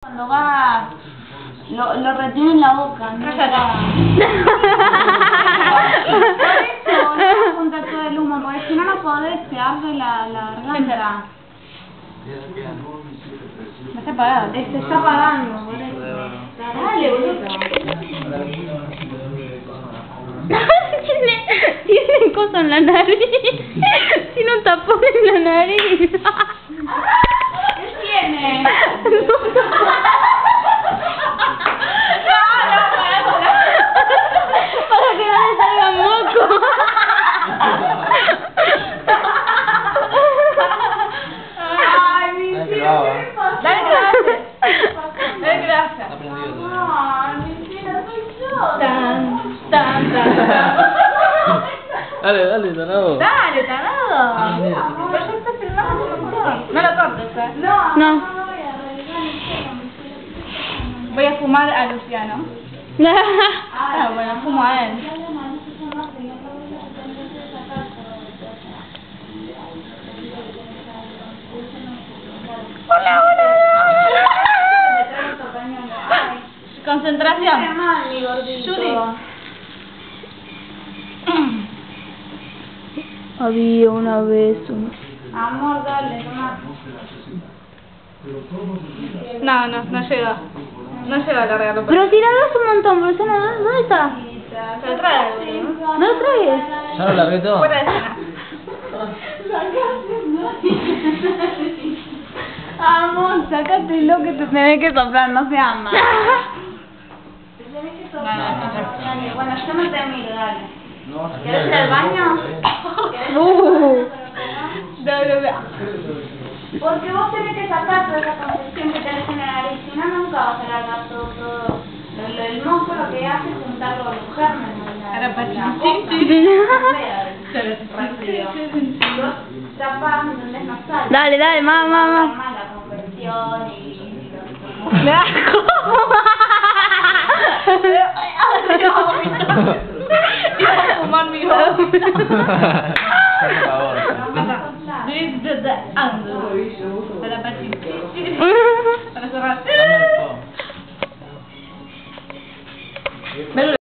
Cuando vas, lo retiene en la boca, ¿no? Por eso, no juntar todo el humo, porque si no, no podés, te abre la garganta. No está apagado. Se está apagando, por eso. Dale, boludo. Tiene cosa en la nariz. Tiene un tapón en la nariz. ¿Qué tiene? Para que no le salga moco. Ay, mi cielo, ¿qué le pasa? Dale gracias. Dale gracias. Ay, mi cielo, soy yo. Tan. Dale, tarado. Dale, tarado. Pero ya está filmando un montón. No lo cortes, ¿eh? No. Voy a revisar el cielo, mi cielo. Voy a fumar a Luciano. Ah, bueno, fumo a él. Hola. Concentración. Judy. Había una vez un... Amor, dale, toma. No llega. No llega a cargarlo. Pero si largas un montón, Luciano, ¿dónde está? Se lo trae, boludo. ¿No lo traes? Ya lo largué todo. Fuera de escena. Amor, sácate lo que te tenés que soplar, no seas mal. Te tenés que soplar. Dale, bueno, yo no te miro, dale. ¿Querés ir al baño? No. Porque vos tenés que sacar toda esa congestión que tenés en la nariz, si no, nunca vas a largar todo. El moco lo que hace es juntar los gérmenes. Ahora, Tapás, ¿entendés? No sale. Dale, mamá. La congestión y Me da Iba a fumar mi voz. Por favor. Para cerrar.